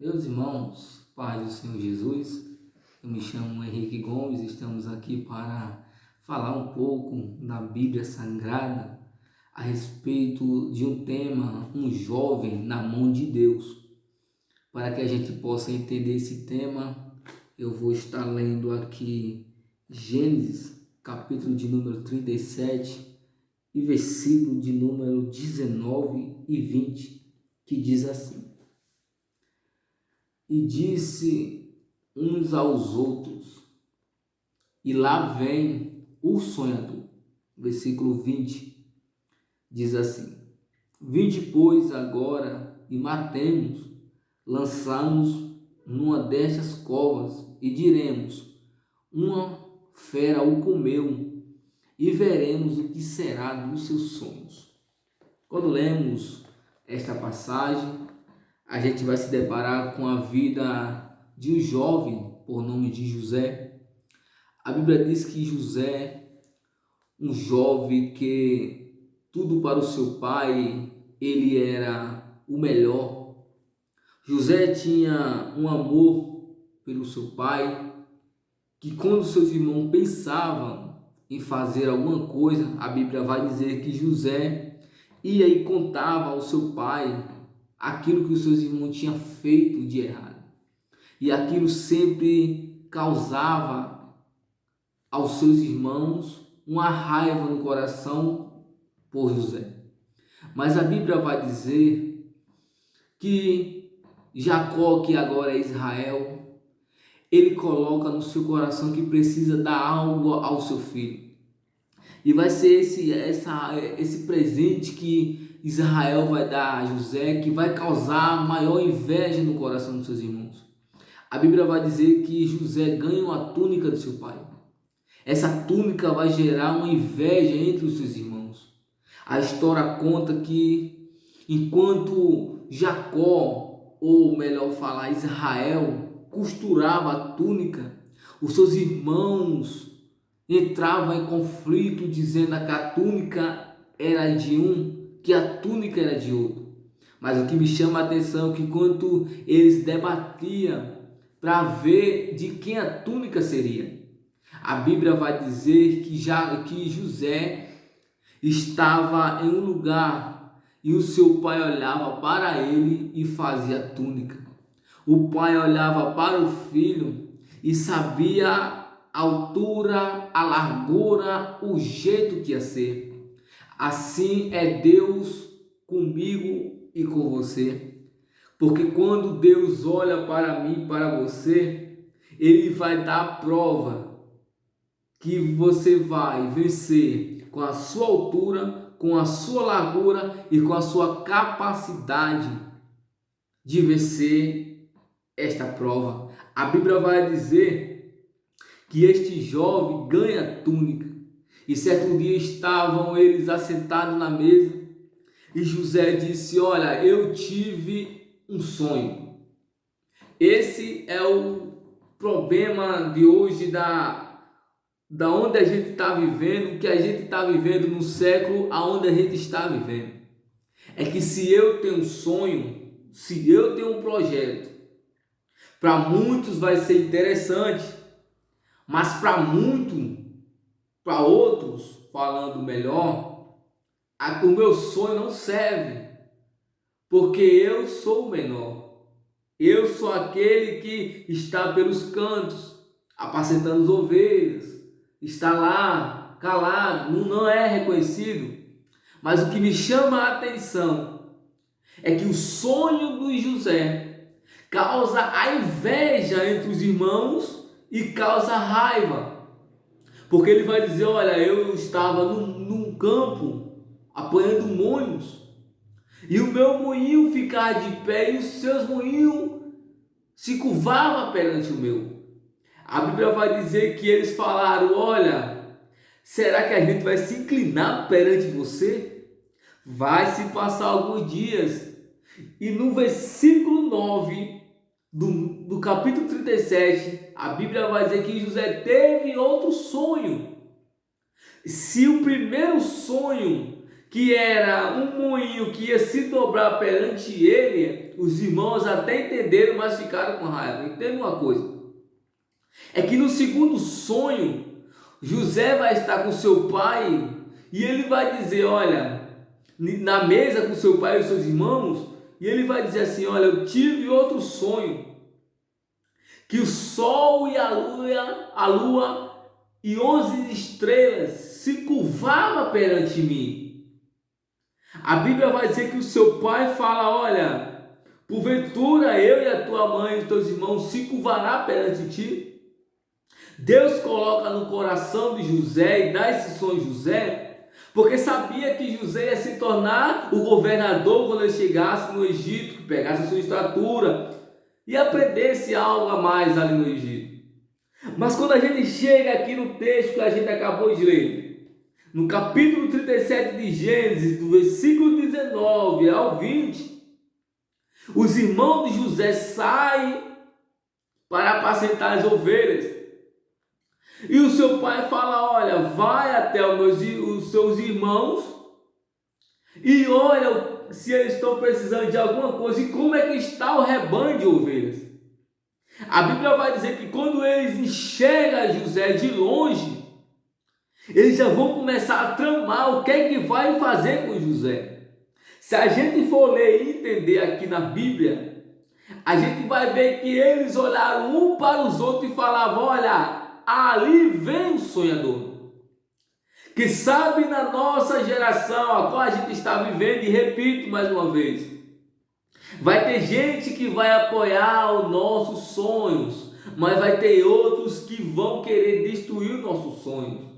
Meus irmãos, paz do Senhor Jesus, eu me chamo Henrique Gomes, estamos aqui para falar um pouco da Bíblia Sagrada a respeito de um tema, um jovem na mão de Deus. Para que a gente possa entender esse tema, eu vou estar lendo aqui Gênesis, capítulo de número 37 e versículo de número 19 e 20, que diz assim: E disse uns aos outros, e lá vem o sonhador. Versículo 20 diz assim: Vinde, pois, agora e matemos, lançamos numa destas covas e diremos: uma fera o comeu, e veremos o que será dos seus sonhos. Quando lemos esta passagem, a gente vai se deparar com a vida de um jovem por nome de José. A Bíblia diz que José, um jovem que tudo para o seu pai, ele era o melhor. José tinha um amor pelo seu pai, que quando seus irmãos pensavam em fazer alguma coisa, a Bíblia vai dizer que José ia e contava ao seu pai aquilo que os seus irmãos tinham feito de errado. E aquilo sempre causava aos seus irmãos uma raiva no coração por José. Mas a Bíblia vai dizer que Jacó, que agora é Israel, ele coloca no seu coração que precisa dar algo ao seu filho. E vai ser esse presente que Israel vai dar a José, que vai causar maior inveja no coração dos seus irmãos. A Bíblia vai dizer que José ganha uma túnica do seu pai. Essa túnica vai gerar uma inveja entre os seus irmãos. A história conta que enquanto Jacó, ou melhor falar, Israel, costurava a túnica, os seus irmãos entravam em conflito dizendo que a túnica era de um, que a túnica era de outro. Mas o que me chama a atenção é que quando eles debatiam para ver de quem a túnica seria, a Bíblia vai dizer que José estava em um lugar e o seu pai olhava para ele e fazia a túnica. O pai olhava para o filho e sabia a altura, a largura, o jeito que ia ser. Assim é Deus comigo e com você. Porque quando Deus olha para mim e para você, Ele vai dar a prova que você vai vencer com a sua altura, com a sua largura e com a sua capacidade de vencer esta prova. A Bíblia vai dizer que este jovem ganha túnica. E certo dia estavam eles assentados na mesa e José disse: olha, eu tive um sonho. Esse é o problema de hoje da onde a gente está vivendo, que a gente está vivendo no século aonde a gente está vivendo. É que se eu tenho um sonho, se eu tenho um projeto, para muitos vai ser interessante, mas para outros, falando melhor, o meu sonho não serve, porque eu sou o menor. Eu sou aquele que está pelos cantos, apacentando as ovelhas, está lá, calado, não é reconhecido. Mas o que me chama a atenção é que o sonho do José causa a inveja entre os irmãos e causa raiva. Porque ele vai dizer: olha, eu estava num campo apanhando moinhos, e o meu moinho ficava de pé e os seus moinhos se curvavam perante o meu. A Bíblia vai dizer que eles falaram: olha, será que a gente vai se inclinar perante você? Vai se passar alguns dias. E no versículo 9 do capítulo 37, a Bíblia vai dizer que José teve outro sonho. Se o primeiro sonho que era um moinho que ia se dobrar perante ele, os irmãos até entenderam, mas ficaram com raiva. Entenda uma coisa, é que no segundo sonho, José vai estar com seu pai e ele vai dizer, olha, na mesa com seu pai e seus irmãos, e ele vai dizer assim, olha, eu tive outro sonho, que o sol e a lua e 11 estrelas se curvavam perante mim. A Bíblia vai dizer que o seu pai fala, olha, porventura eu e a tua mãe e os teus irmãos se curvará perante ti. Deus coloca no coração de José e dá esse sonho a José, porque sabia que José ia se tornar o governador quando ele chegasse no Egito, que pegasse a sua estatura e aprendesse algo a mais ali no Egito. Mas quando a gente chega aqui no texto que a gente acabou de ler, no capítulo 37 de Gênesis, do versículo 19 ao 20, os irmãos de José saem para apacentar as ovelhas. E o seu pai fala, olha, vai até os seus irmãos e olha se eles estão precisando de alguma coisa e como é que está o rebanho de ovelhas. A Bíblia vai dizer que quando eles enxergam José de longe, eles já vão começar a tramar o que é que vai fazer com José. Se a gente for ler e entender aqui na Bíblia, a gente vai ver que eles olharam um para os outros e falavam, olha, ali vem o sonhador, que sabe na nossa geração a qual a gente está vivendo, e repito mais uma vez, vai ter gente que vai apoiar os nossos sonhos, mas vai ter outros que vão querer destruir os nossos sonhos.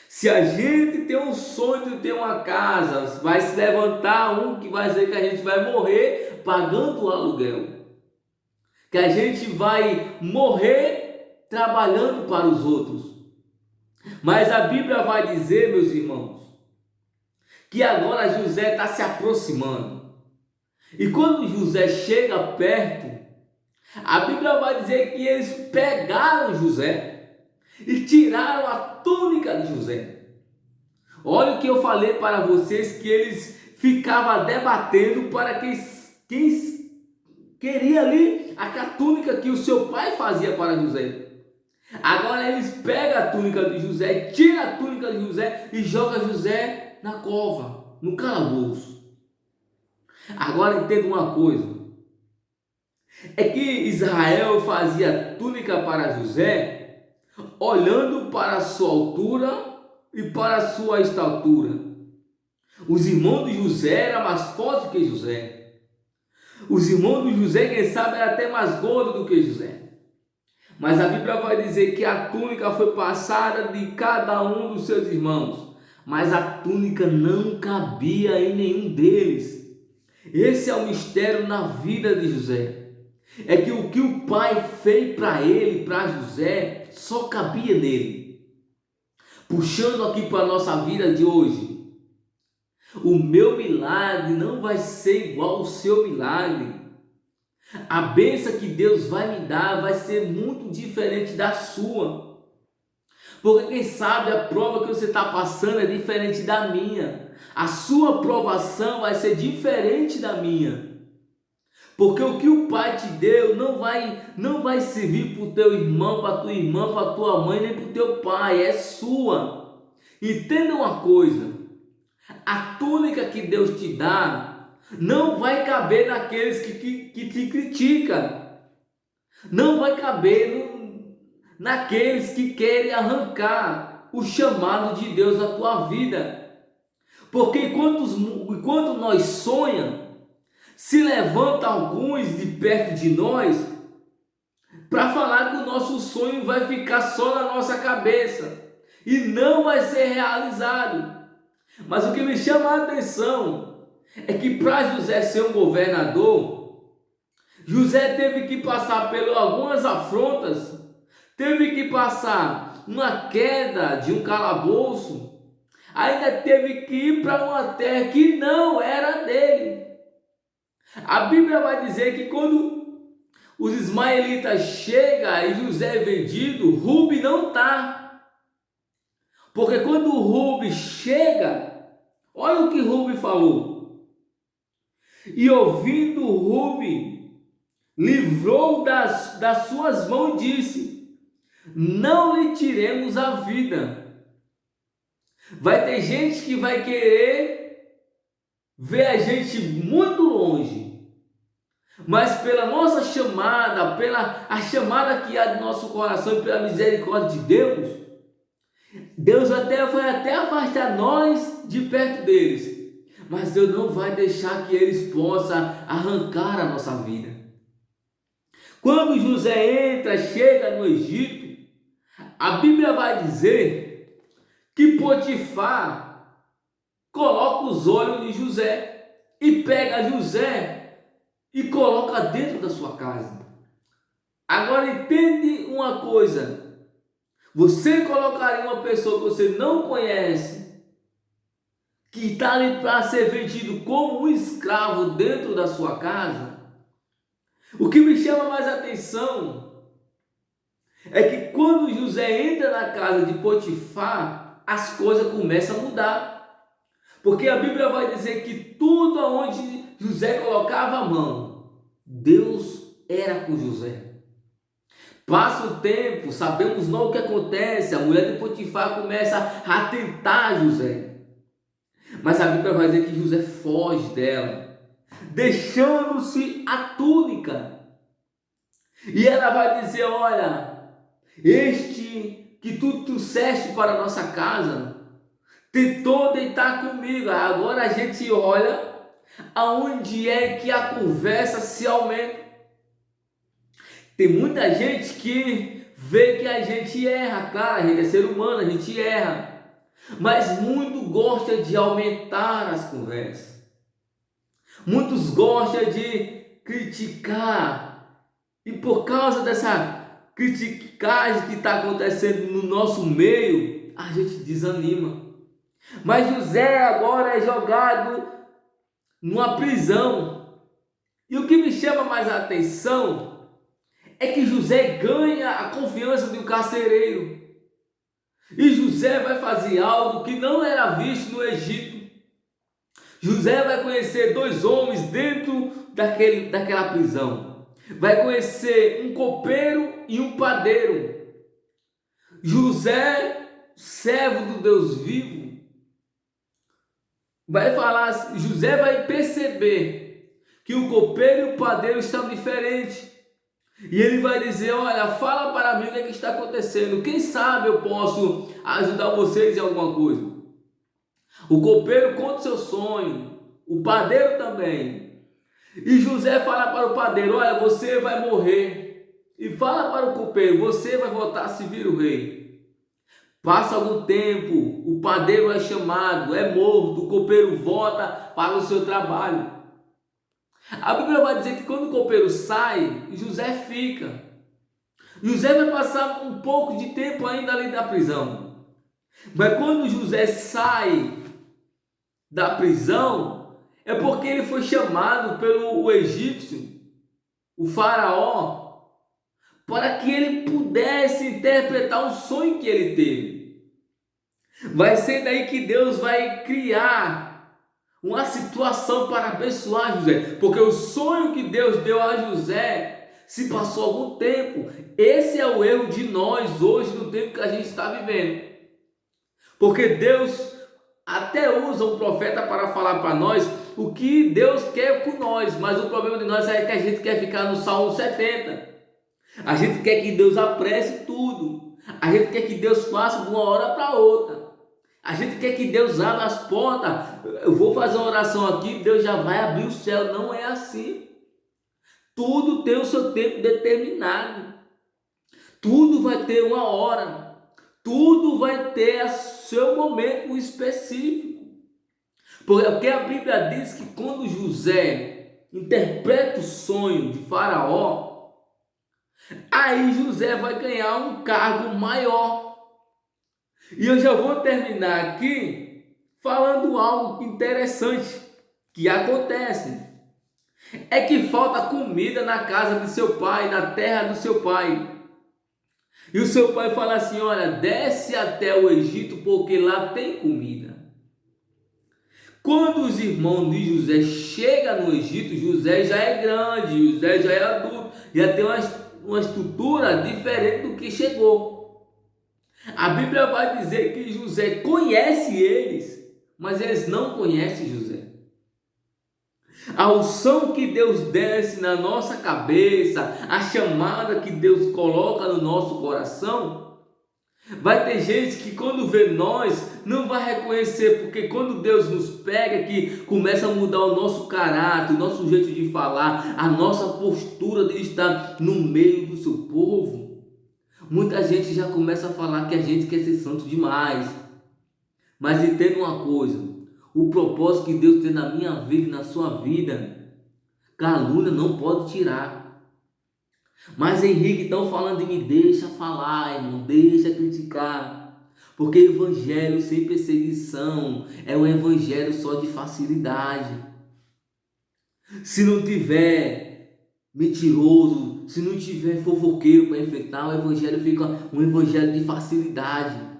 Se a gente tem um sonho de ter uma casa, vai se levantar um que vai dizer que a gente vai morrer pagando o aluguel, que a gente vai morrer trabalhando para os outros. Mas a Bíblia vai dizer, meus irmãos, que agora José está se aproximando. E quando José chega perto, a Bíblia vai dizer que eles pegaram José e tiraram a túnica de José. Olha o que eu falei para vocês, que eles ficavam debatendo para quem queria ali a túnica que o seu pai fazia para José. Agora eles pegam a túnica de José, tiram a túnica de José e jogam José na cova, no calabouço. Agora entenda uma coisa, é que Israel fazia túnica para José olhando para a sua altura e para a sua estatura. Os irmãos de José eram mais fortes que José. Os irmãos de José, quem sabe, eram até mais gordos do que José. Mas a Bíblia vai dizer que a túnica foi passada de cada um dos seus irmãos, mas a túnica não cabia em nenhum deles. Esse é o mistério na vida de José. É que o pai fez para ele, para José, só cabia nele. Puxando aqui para a nossa vida de hoje, o meu milagre não vai ser igual ao seu milagre. A bênção que Deus vai me dar vai ser muito diferente da sua. Porque quem sabe a prova que você está passando é diferente da minha. A sua provação vai ser diferente da minha. Porque o que o Pai te deu não vai servir para o teu irmão, para a tua irmã, para a tua mãe, nem para o teu pai. É sua. Entenda uma coisa. A túnica que Deus te dá não vai caber naqueles que te criticam. Não vai caber naqueles que querem arrancar o chamado de Deus na tua vida. Porque enquanto nós sonhamos, se levanta alguns de perto de nós para falar que o nosso sonho vai ficar só na nossa cabeça e não vai ser realizado. Mas o que me chama a atenção é que para José ser um governador, José teve que passar por algumas afrontas, teve que passar uma queda de um calabouço, ainda teve que ir para uma terra que não era dele. A Bíblia vai dizer que quando os ismaelitas chegam e José é vendido, Rubi não está. Porque quando o Rubi chega, Olha o que Rube falou. E ouvindo Rube, livrou das suas mãos e disse: não lhe tiremos a vida. Vai ter gente que vai querer ver a gente muito longe, mas pela nossa chamada, pela a chamada que há do nosso coração e pela misericórdia de Deus, Deus vai até afastar nós de perto deles, mas Deus não vai deixar que eles possam arrancar a nossa vida. Quando José chega no Egito, a Bíblia vai dizer que Potifar coloca os olhos de José e pega José e coloca dentro da sua casa. Agora entende uma coisa: você colocaria uma pessoa que você não conhece, que está ali para ser vendido como um escravo dentro da sua casa? O que me chama mais atenção é que quando José entra na casa de Potifar, as coisas começam a mudar. Porque a Bíblia vai dizer que tudo onde José colocava a mão, Deus era com José. Passa o tempo, sabemos não o que acontece, a mulher de Potifar começa a tentar José. Mas a Bíblia vai dizer que José foge dela, deixando-se a túnica. E ela vai dizer: olha, este que tu trouxeste para a nossa casa tentou deitar comigo. Agora a gente olha aonde é que a conversa se aumenta. Tem muita gente que vê que a gente erra, cara, a gente é ser humano, a gente erra, mas muito gosta de aumentar as conversas. Muitos gostam de criticar, e por causa dessa criticagem que está acontecendo no nosso meio, a gente desanima. Mas José agora é jogado numa prisão, e o que me chama mais a atenção é que José ganha a confiança de um carcereiro. E José vai fazer algo que não era visto no Egito. José vai conhecer dois homens dentro daquela prisão. Vai conhecer um copeiro e um padeiro. José, servo do Deus vivo, vai falar, José vai perceber que o copeiro e o padeiro estão diferentes. E ele vai dizer: olha, fala para mim o que é que está acontecendo. Quem sabe eu posso ajudar vocês em alguma coisa. O copeiro conta o seu sonho, o padeiro também. E José fala para o padeiro: olha, você vai morrer. E fala para o copeiro: você vai voltar a servir o rei. Passa algum tempo, o padeiro é chamado, é morto, o copeiro volta para o seu trabalho. A Bíblia vai dizer que quando o copeiro sai, José fica. José vai passar um pouco de tempo ainda ali da prisão. Mas quando José sai da prisão, é porque ele foi chamado pelo egípcio, o faraó, para que ele pudesse interpretar o sonho que ele teve. Vai ser daí que Deus vai criar uma situação para abençoar José, porque o sonho que Deus deu a José se passou algum tempo. Esse é o erro de nós hoje no tempo que a gente está vivendo, porque Deus até usa um profeta para falar para nós o que Deus quer com nós, mas o problema de nós é que a gente quer ficar no Salmo 70, a gente quer que Deus apresse tudo, a gente quer que Deus faça de uma hora para outra. A gente quer que Deus abra as portas. Eu vou fazer uma oração aqui, Deus já vai abrir o céu. Não é assim. Tudo tem o seu tempo determinado. Tudo vai ter uma hora. Tudo vai ter o seu momento específico. Porque a Bíblia diz que quando José interpreta o sonho de Faraó, aí José vai ganhar um cargo maior. E eu já vou terminar aqui falando algo interessante que acontece. É que falta comida na casa de seu pai, na terra do seu pai. E o seu pai fala assim: olha, desce até o Egito porque lá tem comida. Quando os irmãos de José chegam no Egito, José já é grande, José já é adulto, já tem uma estrutura diferente do que chegou. A Bíblia vai dizer que José conhece eles, mas eles não conhecem José. A unção que Deus desce na nossa cabeça, a chamada que Deus coloca no nosso coração, vai ter gente que quando vê nós não vai reconhecer, porque quando Deus nos pega, que começa a mudar o nosso caráter, o nosso jeito de falar, a nossa postura de estar no meio do seu povo, muita gente já começa a falar que a gente quer ser santo demais. Mas entenda uma coisa, o propósito que Deus tem na minha vida e na sua vida, calúnia não pode tirar. Mas Henrique, estão falando de me deixa falar, irmão, deixa criticar. Porque evangelho sem perseguição é um evangelho só de facilidade. Se não tiver mentiroso, se não tiver fofoqueiro para enfrentar, o evangelho fica um evangelho de facilidade.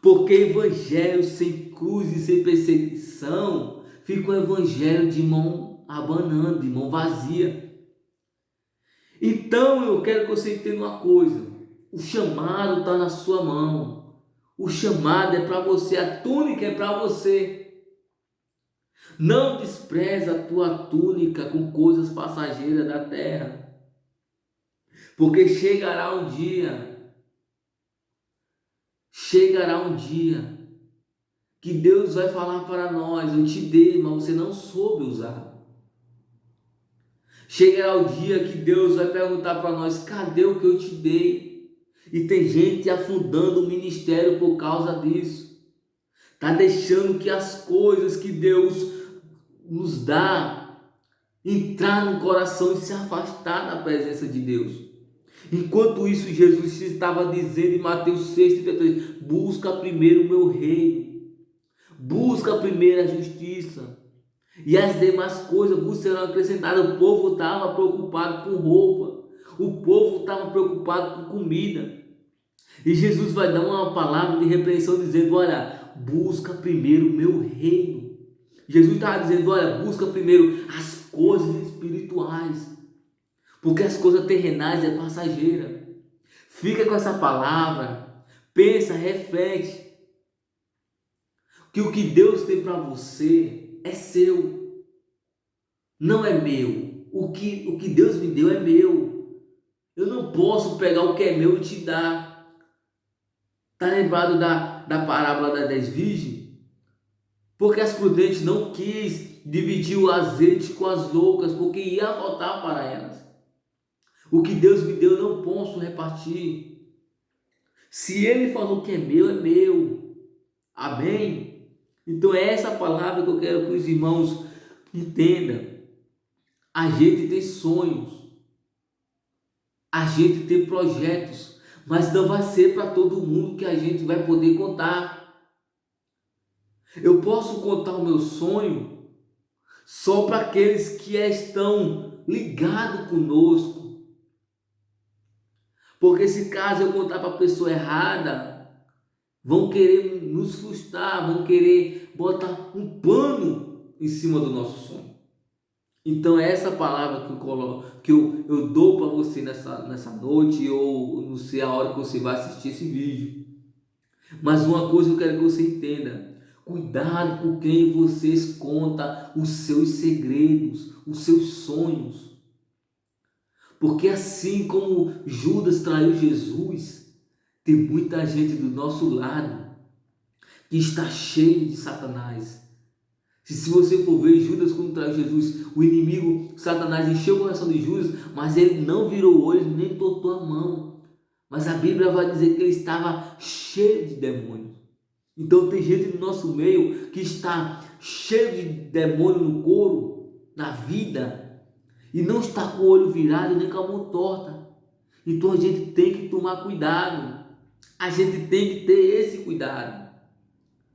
Porque evangelho sem cruz e sem perseguição fica um evangelho de mão abanando, de mão vazia. Então eu quero que você entenda uma coisa: o chamado está na sua mão, o chamado é para você, a túnica é para você. Não despreza a tua túnica com coisas passageiras da terra, porque chegará um dia que Deus vai falar para nós: eu te dei, mas você não soube usar. Chegará o dia que Deus vai perguntar para nós: cadê o que eu te dei? E tem gente afundando o ministério por causa disso. Está deixando que as coisas que Deus nos dá entrar no coração e se afastar da presença de Deus. Enquanto isso, Jesus estava dizendo em Mateus 6,33: busca primeiro o meu reino, busca primeiro a justiça, e as demais coisas vos serão acrescentadas. O povo estava preocupado com roupa, o povo estava preocupado com comida, e Jesus vai dar uma palavra de repreensão dizendo: olha, busca primeiro o meu reino. Jesus estava dizendo: olha, busca primeiro as coisas espirituais, porque as coisas terrenais é passageira. Fica com essa palavra, pensa, reflete, que o que Deus tem para você é seu, não é meu. O que Deus me deu é meu. Eu não posso pegar o que é meu e te dar. Está lembrado da parábola das 10 virgens? Porque as prudentes não quis dividir o azeite com as loucas, porque ia voltar para elas. O que Deus me deu eu não posso repartir. Se Ele falou que é meu. Amém? Então é essa palavra que eu quero que os irmãos entendam. A gente tem sonhos, a gente tem projetos, mas não vai ser para todo mundo que a gente vai poder contar. Eu posso contar o meu sonho só para aqueles que estão ligados conosco. Porque se caso eu contar para a pessoa errada, vão querer nos frustrar, vão querer botar um pano em cima do nosso sonho. Então é essa palavra que eu coloco, que eu dou para você nessa noite, ou não sei a hora que você vai assistir esse vídeo. Mas uma coisa eu quero que você entenda: cuidado com quem vocês contam os seus segredos, os seus sonhos. Porque assim como Judas traiu Jesus, tem muita gente do nosso lado que está cheio de Satanás. Se você for ver Judas quando traiu Jesus, o inimigo, Satanás, encheu o coração de Judas, mas ele não virou o olho, nem tortou a mão. Mas a Bíblia vai dizer que ele estava cheio de demônios. Então tem gente no nosso meio que está cheio de demônio no couro, na vida, e não está com o olho virado nem com a mão torta. Então a gente tem que tomar cuidado. A gente tem que ter esse cuidado.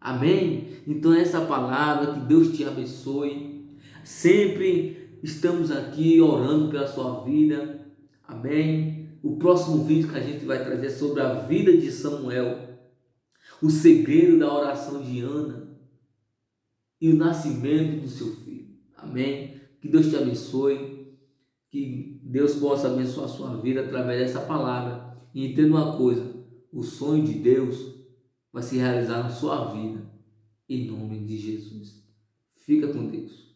Amém? Então essa palavra, que Deus te abençoe. Sempre estamos aqui orando pela sua vida. Amém? O próximo vídeo que a gente vai trazer é sobre a vida de Samuel, o segredo da oração de Ana. e o nascimento do seu filho. Amém? Que Deus te abençoe, que Deus possa abençoar a sua vida através dessa palavra. E entenda uma coisa, o sonho de Deus vai se realizar na sua vida, em nome de Jesus. Fica com Deus.